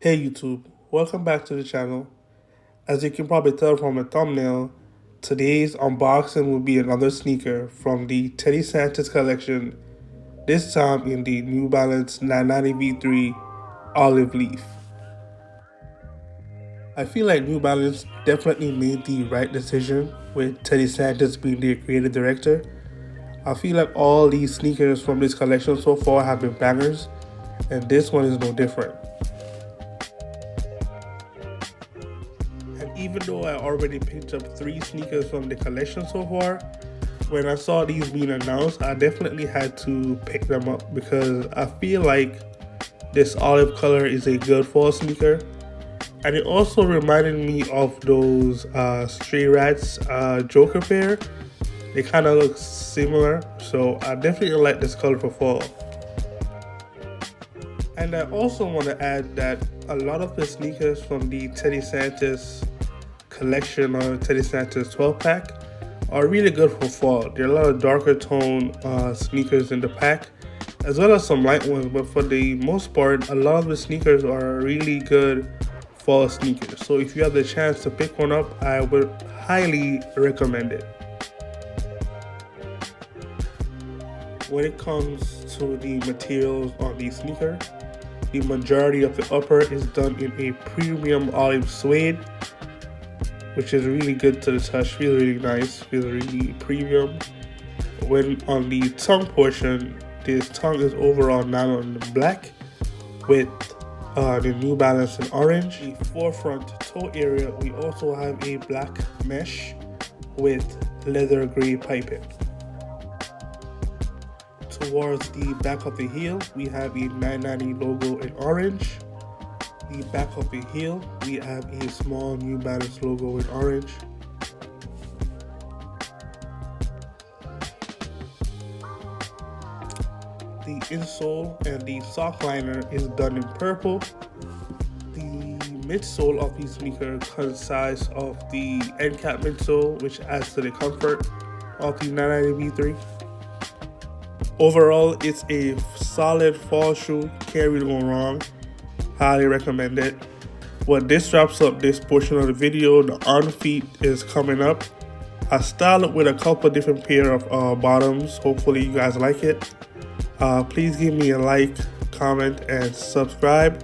Hey YouTube, welcome back to the channel. As you can probably tell from the thumbnail, today's unboxing will be another sneaker from the Teddy Santis collection, this time in the New Balance 990 V3 Olive Leaf. I feel like New Balance definitely made the right decision with Teddy Santis being the creative director. I feel like all these sneakers from this collection so far have been bangers, and this one is no different. And even though I already picked up 3 sneakers from the collection so far, when I saw these being announced, I definitely had to pick them up because I feel like this olive color is a good fall sneaker. And it also reminded me of those Stray Rats Joker pair. They kind of look similar, so I definitely like this color for fall. And I also want to add that a lot of the sneakers from the Teddy Santis collection or Teddy Santis 12 pack are really good for fall. There are a lot of darker tone sneakers in the pack, as well as some light ones, but for the most part, a lot of the sneakers are really good fall sneakers. So if you have the chance to pick one up, I would highly recommend it. When it comes to the materials on the sneaker, the majority of the upper is done in a premium olive suede, which is really good to the touch, feels really nice, feels really premium. When on the tongue portion, this tongue is overall nylon black with the New Balance in orange. The forefront toe area, we also have a black mesh with leather gray piping. Towards the back of the heel, we have a 990 logo in orange. The back of the heel, we have a small New Balance logo in orange. The insole and the sock liner is done in purple. The midsole of the sneaker consists of the end cap midsole, which adds to the comfort of the 990 V3. Overall, it's a solid fall shoe, can't really go wrong. Highly recommend it. Well, this wraps up this portion of the video. The on feet is coming up. I styled it with a couple different pair of bottoms. Hopefully you guys like it. Please give me a like, comment, and subscribe.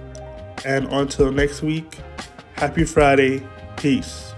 And until next week, happy Friday. Peace.